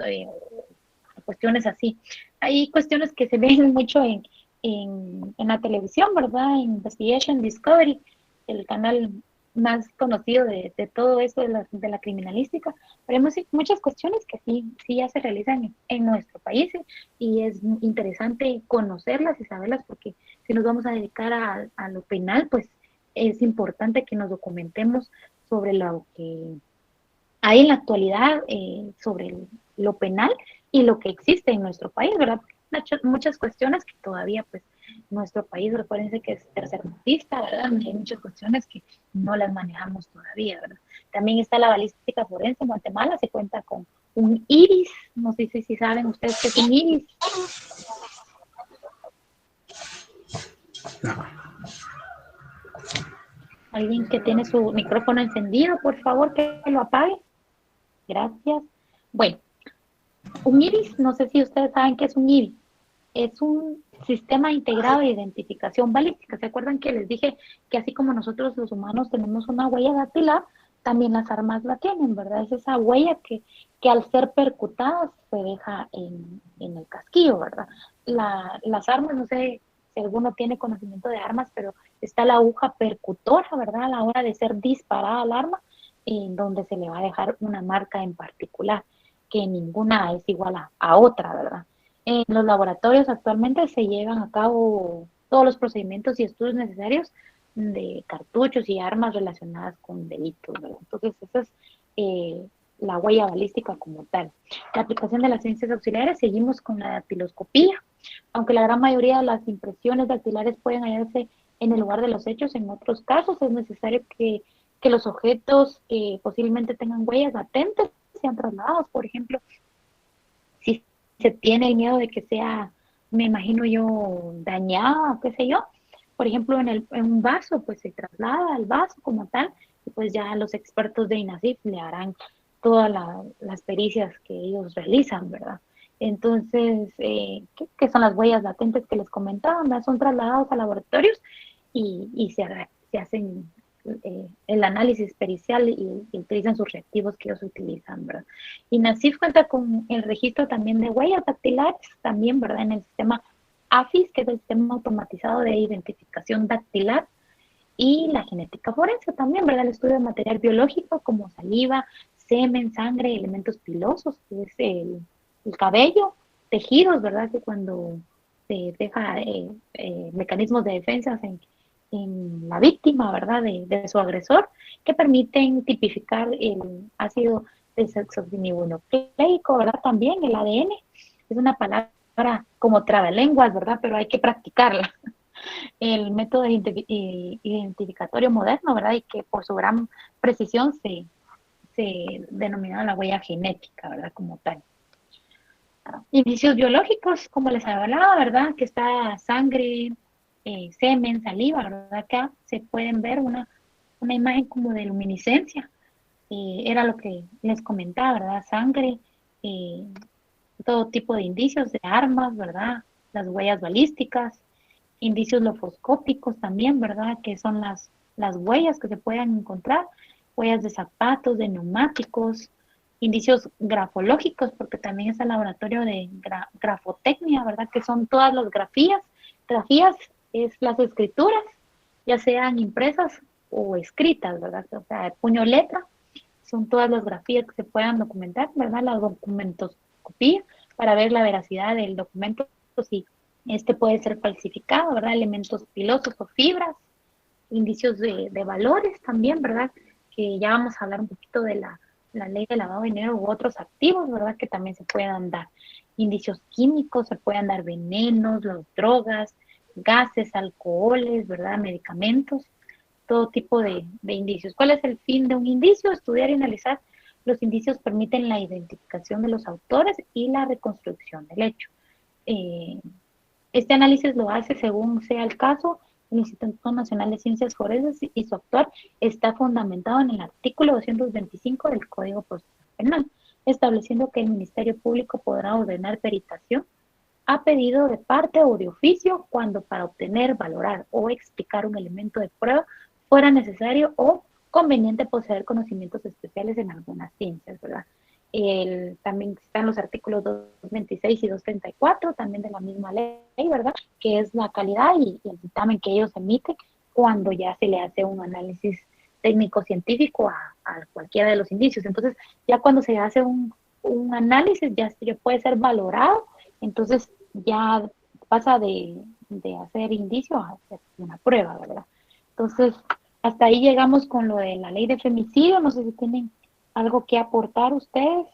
cuestiones así. Hay cuestiones que se ven mucho en la televisión, ¿verdad? En Investigation Discovery, el canal más conocido de todo eso de la criminalística, pero hay muchas cuestiones que sí ya se realizan en nuestro país, y es interesante conocerlas y saberlas, porque si nos vamos a dedicar a lo penal, pues es importante que nos documentemos sobre lo que hay en la actualidad, sobre lo penal y lo que existe en nuestro país, ¿verdad? Muchas cuestiones que todavía, pues, nuestro país, recuérdense que es tercermundista, ¿verdad? Hay muchas cuestiones que no las manejamos todavía, ¿verdad? También está la balística forense en Guatemala, se cuenta con un iris, no sé si saben ustedes qué es un iris. No. Alguien que tiene su micrófono encendido, por favor, que lo apague. Gracias. Bueno, un iris, no sé si ustedes saben qué es un iris. Es un sistema integrado de identificación balística. ¿Se acuerdan que les dije que así como nosotros los humanos tenemos una huella dactilar, también las armas la tienen, ¿verdad? Es esa huella que al ser percutadas se deja en el casquillo, ¿verdad? Las armas, no sé si alguno tiene conocimiento de armas, pero está la aguja percutora, ¿verdad? A la hora de ser disparada al arma, en donde se le va a dejar una marca en particular, que ninguna es igual a otra, ¿verdad? En los laboratorios actualmente se llevan a cabo todos los procedimientos y estudios necesarios de cartuchos y armas relacionadas con delitos, ¿verdad? Entonces, esa es la huella balística como tal. La aplicación de las ciencias auxiliares, seguimos con la dactiloscopía, aunque la gran mayoría de las impresiones dactilares pueden hallarse en el lugar de los hechos. En otros casos es necesario que los objetos que posiblemente tengan huellas latentes sean trasladados. Por ejemplo, si se tiene el miedo de que sea, me imagino yo, dañada, qué sé yo, por ejemplo, en un vaso, pues se traslada al vaso como tal, y pues ya los expertos de INASIF le harán todas las pericias que ellos realizan, ¿verdad? Entonces, ¿qué son las huellas latentes que les comentaba? ¿Verdad? Son trasladados a laboratorios y se hacen el análisis pericial y utilizan sus reactivos que ellos utilizan, ¿verdad? Y NACIF cuenta con el registro también de huellas dactilares, también, ¿verdad? En el sistema AFIS, que es el sistema automatizado de identificación dactilar, y la genética forense también, ¿verdad? El estudio de material biológico como saliva, semen, sangre, elementos pilosos, que es el cabello, tejidos, ¿verdad? Que cuando se deja mecanismos de defensa en la víctima, ¿verdad? De su agresor, que permiten tipificar el ácido desoxirribonucleico, ¿verdad? También el ADN. Es una palabra como trabalenguas, ¿verdad? Pero hay que practicarla. El método identificatorio moderno, ¿verdad? Y que por su gran precisión se denomina la huella genética, ¿verdad? Como tal. Indicios biológicos, como les hablaba, ¿verdad? Que está sangre, semen, saliva, ¿verdad? Acá se pueden ver una imagen como de luminiscencia. Era lo que les comentaba, ¿verdad? Sangre, todo tipo de indicios de armas, ¿verdad? Las huellas balísticas, indicios lofoscópicos también, ¿verdad? Que son las huellas que se puedan encontrar, huellas de zapatos, de neumáticos, indicios grafológicos, porque también es el laboratorio de grafotecnia, ¿verdad? Que son todas las grafías. Grafías es las escrituras, ya sean impresas o escritas, ¿verdad? O sea, puño letra, son todas las grafías que se puedan documentar, ¿verdad? La documentoscopía, para ver la veracidad del documento, si este puede ser falsificado, ¿verdad? Elementos pilosos o fibras, indicios de valores también, ¿verdad? Que ya vamos a hablar un poquito de la ley de lavado de dinero u otros activos, ¿verdad? Que también se puedan dar. Indicios químicos, se pueden dar venenos, las drogas, gases, alcoholes, ¿verdad? Medicamentos, todo tipo de indicios. ¿Cuál es el fin de un indicio? Estudiar y analizar. Los indicios permiten la identificación de los autores y la reconstrucción del hecho. Este análisis lo hace según sea el caso el Instituto Nacional de Ciencias Forenses y su actuar está fundamentado en el artículo 225 del Código Procesal Penal, estableciendo que el Ministerio Público podrá ordenar peritación a pedido de parte o de oficio cuando para obtener, valorar o explicar un elemento de prueba fuera necesario o conveniente poseer conocimientos especiales en algunas ciencias, ¿verdad? También están los artículos 226 y 234, también de la misma ley, ¿verdad? Que es la calidad y el dictamen que ellos emiten cuando ya se le hace un análisis técnico-científico a cualquiera de los indicios. Entonces, ya cuando se hace un análisis, ya puede ser valorado, entonces ya pasa de hacer indicio a hacer una prueba, ¿verdad? Entonces, hasta ahí llegamos con lo de la ley de femicidio. No sé si tienen algo que aportar ustedes.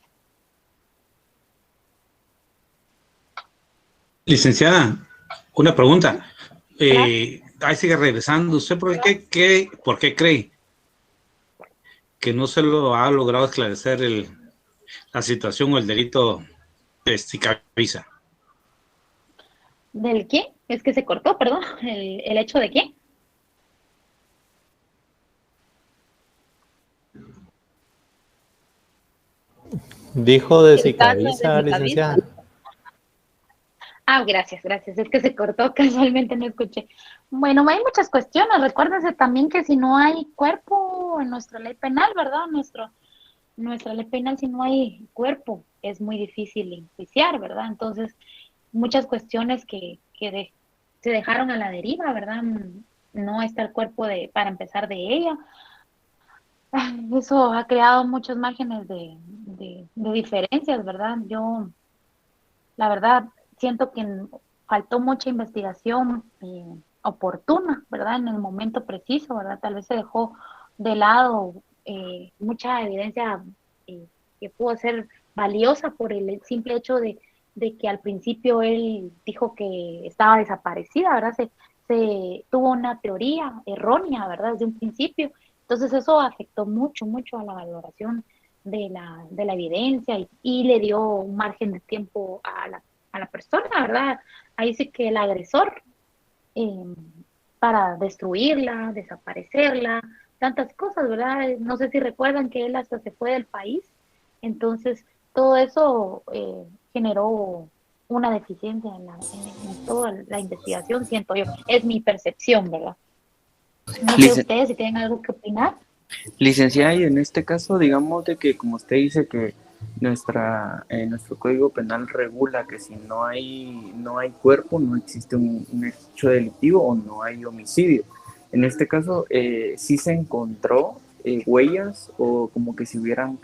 Licenciada, una pregunta. Ahí sigue regresando. ¿Usted por qué cree que no se lo ha logrado esclarecer la situación o el delito de Sicavisa? ¿Del qué? Es que se cortó, perdón. ¿El hecho de qué? Dijo de El caso de Sicavisa, licenciada. Gracias. Es que se cortó, casualmente no escuché. Bueno, hay muchas cuestiones. Recuérdense también que si no hay cuerpo en nuestra ley penal, ¿verdad? Nuestra ley penal, si no hay cuerpo, es muy difícil enjuiciar, ¿verdad? Entonces, muchas cuestiones que se dejaron a la deriva, ¿verdad? No está el cuerpo para empezar de ella. Eso ha creado muchos márgenes de diferencias, ¿verdad? Yo, la verdad, siento que faltó mucha investigación oportuna, ¿verdad? En el momento preciso, ¿verdad? Tal vez se dejó de lado mucha evidencia que pudo ser valiosa por el simple hecho de que al principio él dijo que estaba desaparecida, ¿verdad? Se tuvo una teoría errónea, ¿verdad? Desde un principio. Entonces eso afectó mucho a la valoración de la evidencia y le dio un margen de tiempo a la persona, ¿verdad? Ahí sí que el agresor, para destruirla, desaparecerla, tantas cosas, ¿verdad? No sé si recuerdan que él hasta se fue del país, entonces todo eso generó una deficiencia en toda la investigación, siento yo, es mi percepción, ¿verdad? No sé Licen- ustedes si tienen algo que opinar. Licenciada, y en este caso, digamos de que, como usted dice, que nuestro Código Penal regula que si no hay cuerpo, no existe un hecho delictivo o no hay homicidio. En este caso, sí se encontró huellas o como que si hubieran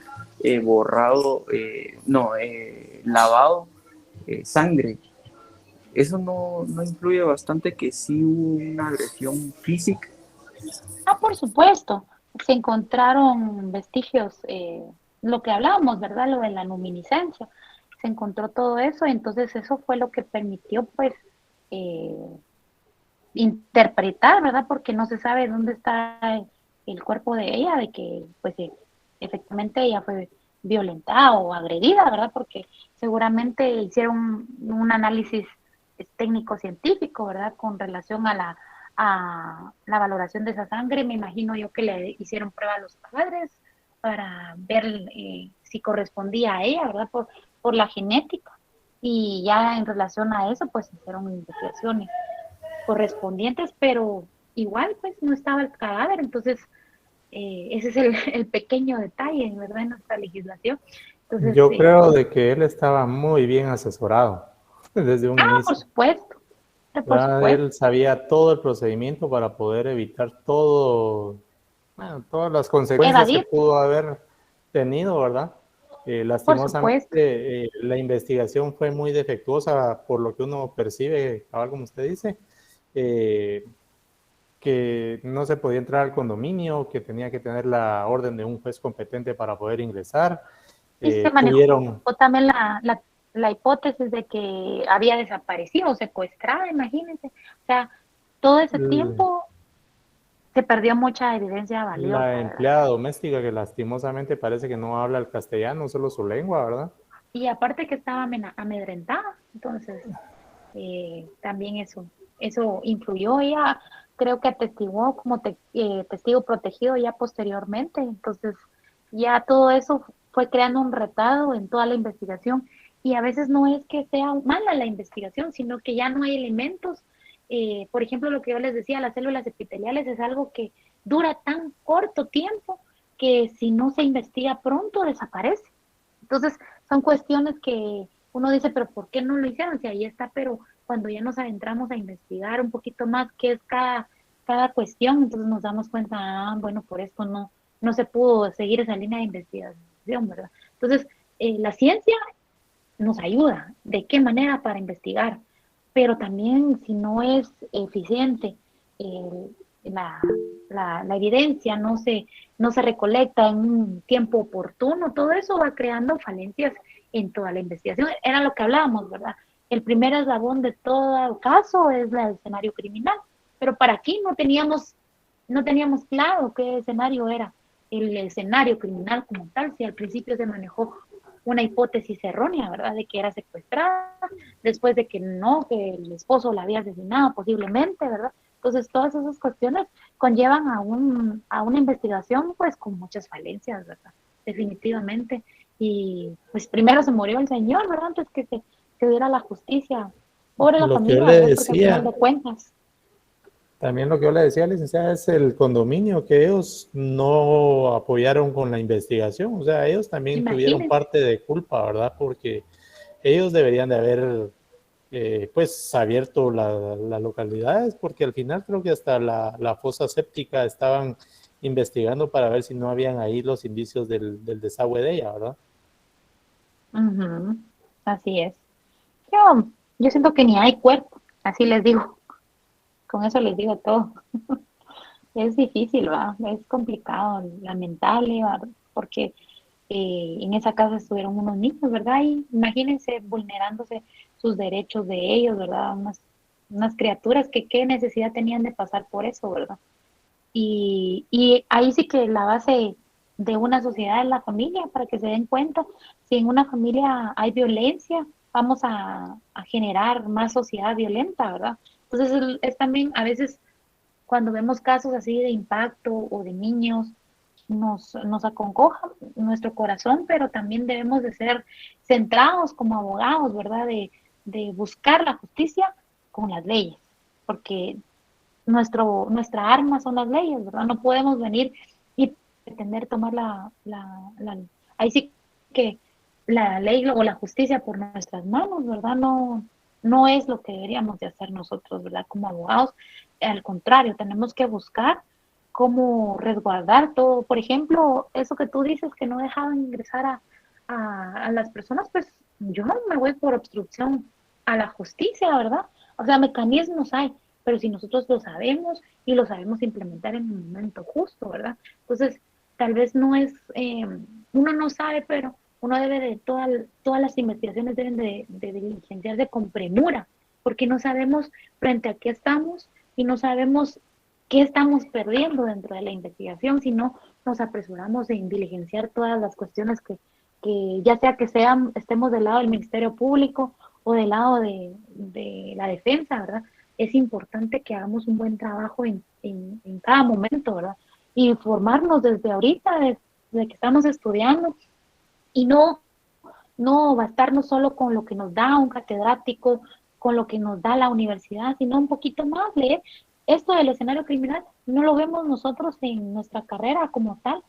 lavado sangre. Eso no influye bastante que sí hubo una agresión física. Por supuesto, se encontraron vestigios, lo que hablábamos, ¿verdad? Lo de la luminiscencia, se encontró todo eso, entonces eso fue lo que permitió, pues, eh, interpretar, ¿verdad? Porque no se sabe dónde está el cuerpo de ella, de que, pues, efectivamente ella fue violentada o agredida, ¿verdad? Porque seguramente hicieron un análisis técnico-científico, ¿verdad? Con relación a la valoración de esa sangre. Me imagino yo que le hicieron prueba a los padres para ver si correspondía a ella, ¿verdad? Por la genética. Y ya en relación a eso, pues hicieron investigaciones correspondientes, pero igual, pues no estaba el cadáver. Entonces, ese es el pequeño detalle, ¿verdad? En nuestra legislación. Entonces, Yo creo de que él estaba muy bien asesorado desde un por inicio. supuesto, por ¿Verdad? supuesto. Él sabía todo el procedimiento para poder evitar todas las consecuencias que Evadir, pudo haber tenido, ¿verdad? por supuesto. Lastimosamente, la investigación fue muy defectuosa por lo que uno percibe, cabal, como usted dice, que no se podía entrar al condominio, que tenía que tener la orden de un juez competente para poder ingresar. Y se manejó también la hipótesis de que había desaparecido o secuestrada, imagínense. O sea, todo ese tiempo se perdió mucha evidencia valiosa. La ¿verdad? empleada doméstica que lastimosamente parece que no habla el castellano, solo su lengua, ¿verdad? Y aparte que estaba amedrentada, entonces. También eso influyó. Ella creo que atestiguó como testigo protegido ya posteriormente. Entonces, ya todo eso fue creando un retardo en toda la investigación. Y a veces no es que sea mala la investigación, sino que ya no hay elementos. Por ejemplo, lo que yo les decía, las células epiteliales es algo que dura tan corto tiempo que si no se investiga pronto desaparece. Entonces, son cuestiones que uno dice, pero ¿por qué no lo hicieron? Si ahí está, pero cuando ya nos adentramos a investigar un poquito más qué es cada cuestión, entonces nos damos cuenta, bueno, por esto no se pudo seguir esa línea de investigación, ¿verdad? Entonces, la ciencia nos ayuda. ¿De qué manera para investigar? Pero también si no es eficiente eh, la, la evidencia, no se recolecta en un tiempo oportuno, todo eso va creando falencias en toda la investigación. Era lo que hablábamos, ¿verdad? El primer eslabón de todo caso es el escenario criminal, pero para aquí no teníamos claro qué escenario era el escenario criminal como tal, si al principio se manejó una hipótesis errónea, ¿verdad? De que era secuestrada, después de que no, que el esposo la había asesinado posiblemente, ¿verdad? Entonces, todas esas cuestiones conllevan a una investigación, pues, con muchas falencias, ¿verdad? Definitivamente. Y, pues, primero se murió el señor, ¿verdad? Antes que se diera la justicia. Pobre la Lo que yo familia, le ¿verdad? Porque al final decía, de cuentas. también lo que yo le decía, licenciada, es el condominio, que ellos no apoyaron con la investigación. O sea, ellos también tuvieron Imagínense. parte de culpa, ¿verdad? Porque ellos deberían de haber, pues, abierto las localidades, porque al final creo que hasta la fosa séptica estaban investigando para ver si no habían ahí los indicios del desagüe de ella, ¿verdad? Ujú, así es. Yo siento que ni hay cuerpo, así les digo. Con eso les digo todo. Es difícil, ¿va? Es complicado, lamentable, ¿va? Porque en esa casa estuvieron unos niños, ¿verdad? Y imagínense vulnerándose sus derechos de ellos, ¿verdad? Unas criaturas que qué necesidad tenían de pasar por eso, ¿verdad? Y ahí sí que la base de una sociedad es la familia, para que se den cuenta, si en una familia hay violencia, vamos a generar más sociedad violenta, ¿verdad? Entonces es también a veces cuando vemos casos así de impacto o de niños, nos acongoja nuestro corazón, pero también debemos de ser centrados como abogados, ¿verdad? De buscar la justicia con las leyes, porque nuestra arma son las leyes, ¿verdad? No podemos venir y pretender tomar ahí sí que la ley o la justicia por nuestras manos, ¿verdad? No es lo que deberíamos de hacer nosotros, ¿verdad? Como abogados, al contrario, tenemos que buscar cómo resguardar todo. Por ejemplo, eso que tú dices que no dejaban ingresar a las personas, pues yo me voy por obstrucción a la justicia, ¿verdad? O sea, mecanismos hay, pero si nosotros lo sabemos y lo sabemos implementar en el momento justo, ¿verdad? Entonces, tal vez no es, uno no sabe, pero uno debe de, todas las investigaciones deben de diligenciarse con premura, porque no sabemos frente a qué estamos y no sabemos qué estamos perdiendo dentro de la investigación, si no nos apresuramos en diligenciar todas las cuestiones que ya sea que estemos del lado del Ministerio Público o del lado de la defensa, ¿verdad? Es importante que hagamos un buen trabajo en cada momento, ¿verdad? Y formarnos desde ahorita, desde que estamos estudiando, y no bastarnos solo con lo que nos da un catedrático, con lo que nos da la universidad, sino un poquito más, leer. Esto del escenario criminal no lo vemos nosotros en nuestra carrera como tal.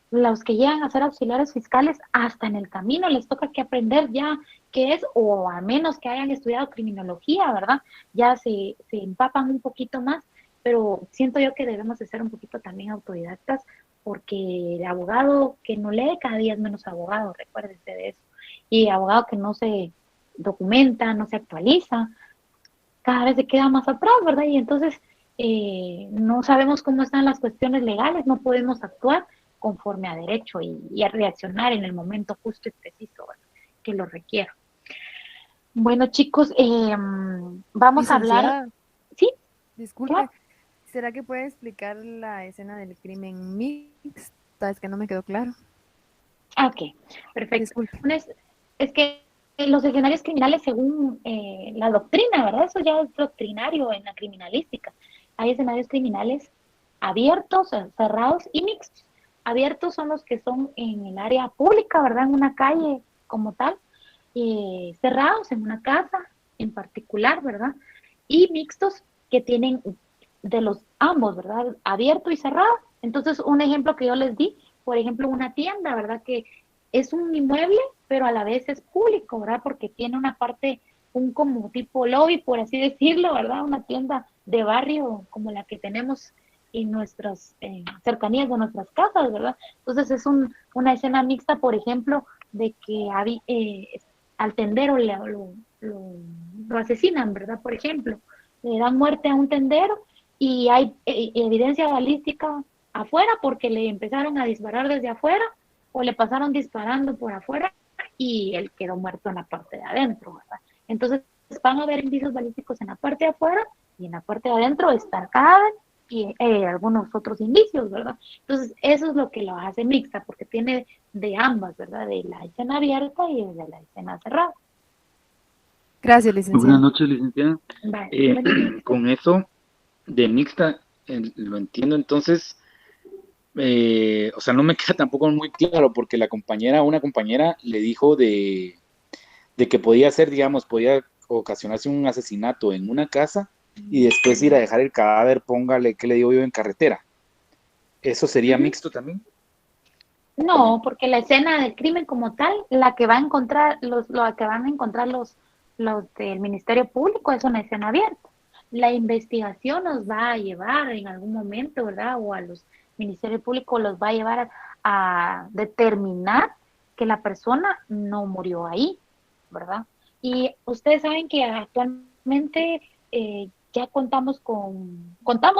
Los que llegan a ser auxiliares fiscales, hasta en el camino les toca que aprender ya qué es, o a menos que hayan estudiado criminología, ¿verdad? Ya se empapan un poquito más, pero siento yo que debemos de ser un poquito también autodidactas, porque el abogado que no lee cada día es menos abogado, recuérdense de eso. Y abogado que no se documenta, no se actualiza, cada vez se queda más atrás, ¿verdad? Y entonces no sabemos cómo están las cuestiones legales, no podemos actuar conforme a derecho y a reaccionar en el momento justo y preciso, ¿verdad? Que lo requiera. Bueno, chicos, vamos a hablar. Licenciada, Sí, disculpe, claro. ¿será que puede explicar la escena del crimen mixta? Es que no me quedó claro. Ok, perfecto. Disculpe. Es que los escenarios criminales según la doctrina, ¿verdad? Eso ya es doctrinario en la criminalística. Hay escenarios criminales abiertos, cerrados y mixtos. Abiertos son los que son en el área pública, ¿verdad? En una calle como tal. Cerrados en una casa en particular, ¿verdad? Y mixtos que tienen de los ambos, ¿verdad? Abierto y cerrado. Entonces, un ejemplo que yo les di, por ejemplo, una tienda, ¿verdad? Que es un inmueble, pero a la vez es público, ¿verdad? Porque tiene una parte, un como tipo lobby, por así decirlo, ¿verdad? Una tienda de barrio como la que tenemos en nuestras cercanías de nuestras casas, ¿verdad? Entonces es una escena mixta, por ejemplo, de que al tendero lo asesinan, ¿verdad? Por ejemplo, le dan muerte a un tendero y hay evidencia balística afuera porque le empezaron a disparar desde afuera o le pasaron disparando por afuera y él quedó muerto en la parte de adentro, ¿verdad? Entonces van a haber indicios balísticos en la parte de afuera y en la parte de adentro está el cadáver y algunos otros indicios, ¿verdad? Entonces eso es lo que lo hace mixta porque tiene de ambas, ¿verdad? De la escena abierta y de la escena cerrada. Gracias, Buenas licenciada. noches, licenciada. Vale. Con eso de mixta, lo entiendo entonces, o sea, no me queda tampoco muy claro porque una compañera le dijo de que podía ser, digamos, podía ocasionarse un asesinato en una casa y después ir a dejar el cadáver, póngale, ¿qué le digo yo?, en carretera. ¿Eso sería mixto también? No, porque la escena del crimen como tal, la que va a encontrar lo que van a encontrar los del Ministerio Público es una escena abierta. La investigación nos va a llevar en algún momento, ¿verdad? O a los Ministerios Públicos los va a llevar a determinar que la persona no murió ahí, ¿verdad? Y ustedes saben que actualmente ya contamos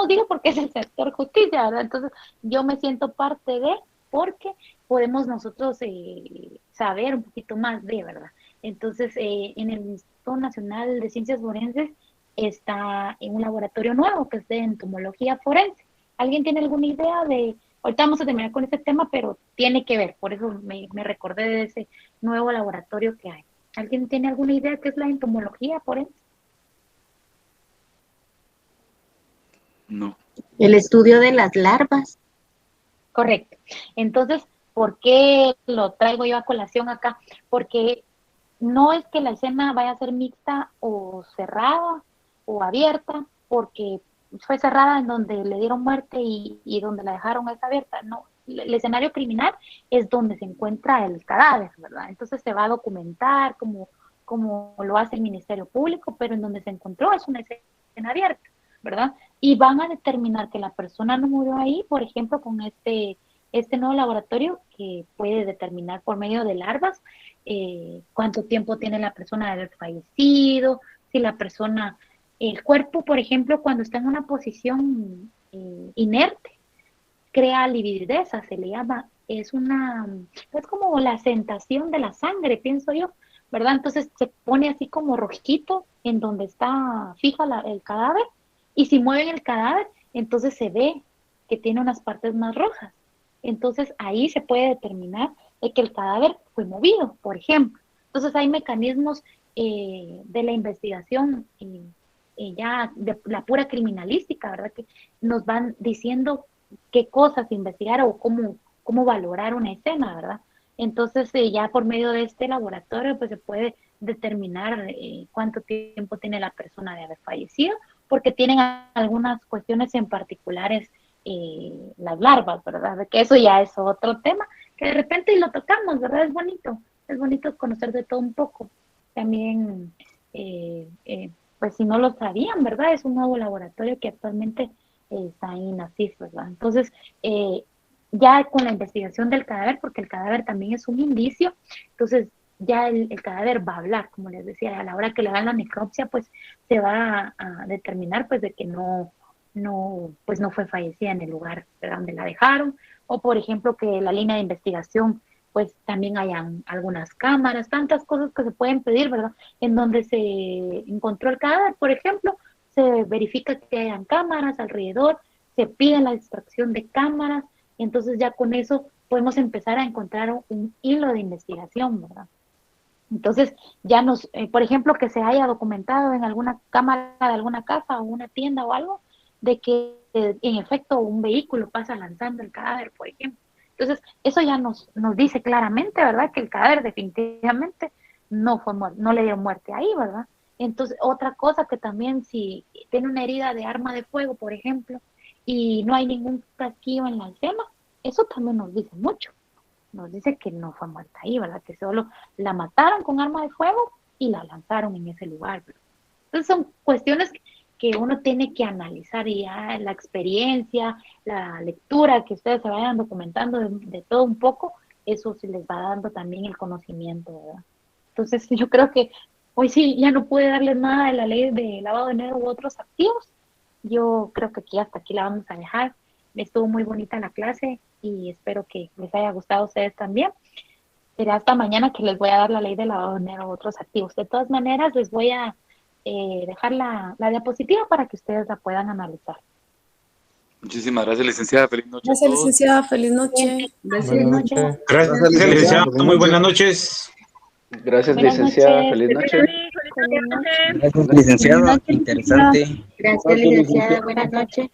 digo porque es el sector justicia, ¿verdad? Entonces yo me siento parte de, porque podemos nosotros saber un poquito más de, ¿verdad? Entonces, en el Instituto Nacional de Ciencias Forenses está en un laboratorio nuevo que es de entomología forense. ¿Alguien tiene alguna idea de, ahorita vamos a terminar con este tema, pero tiene que ver, por eso me recordé de ese nuevo laboratorio que hay. ¿Alguien tiene alguna idea de qué es la entomología forense? No. El estudio de las larvas. Correcto. Entonces, ¿por qué lo traigo yo a colación acá? Porque no es que la escena vaya a ser mixta o cerrada o abierta, porque fue cerrada en donde le dieron muerte y donde la dejaron es abierta. No, el escenario criminal es donde se encuentra el cadáver, ¿verdad? Entonces se va a documentar como lo hace el Ministerio Público, pero en donde se encontró es una escena abierta, ¿verdad? Y van a determinar que la persona no murió ahí, por ejemplo, con este nuevo laboratorio que puede determinar por medio de larvas cuánto tiempo tiene la persona de haber fallecido, si la persona, el cuerpo, por ejemplo, cuando está en una posición inerte, crea livideza, se le llama, es como la asentación de la sangre, pienso yo, ¿verdad? Entonces se pone así como rojito en donde está fija el cadáver, y si mueven el cadáver, entonces se ve que tiene unas partes más rojas. Entonces ahí se puede determinar que el cadáver fue movido, por ejemplo. Entonces hay mecanismos de la investigación ya de la pura criminalística, ¿verdad? Que nos van diciendo qué cosas investigar o cómo valorar una escena, ¿verdad? Entonces ya por medio de este laboratorio pues se puede determinar cuánto tiempo tiene la persona de haber fallecido, porque tienen algunas cuestiones en particulares las larvas, ¿verdad? Que eso ya es otro tema, que de repente lo tocamos, ¿verdad? Es bonito conocer de todo un poco. También, pues si no lo sabían, ¿verdad? Es un nuevo laboratorio que actualmente está en INACIF, ¿verdad? Entonces, ya con la investigación del cadáver, porque el cadáver también es un indicio, entonces ya el cadáver va a hablar, como les decía, a la hora que le dan la necropsia, pues se va a determinar pues de que no fue fallecida en el lugar donde la dejaron, o por ejemplo que la línea de investigación pues también hayan algunas cámaras, tantas cosas que se pueden pedir, ¿verdad? En donde se encontró el cadáver, por ejemplo, se verifica que hayan cámaras alrededor, se pide la extracción de cámaras, y entonces ya con eso podemos empezar a encontrar un hilo de investigación, ¿verdad? Entonces, ya por ejemplo, que se haya documentado en alguna cámara de alguna casa o una tienda o algo, de que en efecto un vehículo pasa lanzando el cadáver, por ejemplo. Entonces, eso ya nos dice claramente, ¿verdad? Que el cadáver definitivamente no le dio muerte ahí, ¿verdad? Entonces, otra cosa que también si tiene una herida de arma de fuego, por ejemplo, y no hay ningún casquillo en la escena, eso también nos dice mucho. Nos dice que no fue muerta ahí, ¿verdad? Que solo la mataron con arma de fuego y la lanzaron en ese lugar, ¿verdad? Entonces son cuestiones que uno tiene que analizar y ya la experiencia, la lectura, que ustedes se vayan documentando de todo un poco, eso sí les va dando también el conocimiento, ¿verdad? Entonces yo creo que hoy sí ya no pude darles nada de la ley de lavado de dinero u otros activos. Yo creo que aquí hasta aquí la vamos a dejar. Estuvo muy bonita la clase y espero que les haya gustado a ustedes también. Será hasta mañana que les voy a dar la ley de lavado de dinero u otros activos. De todas maneras, les voy a dejar la diapositiva para que ustedes la puedan analizar. Muchísimas gracias, licenciada. Feliz noche. Gracias, licenciada. Feliz noche. Feliz noche. Gracias, licenciada. Muy buenas noches. Gracias, Buenas licenciada. noches. Feliz noche. Gracias, licenciado. Interesante. Gracias, licenciada. Buenas noches.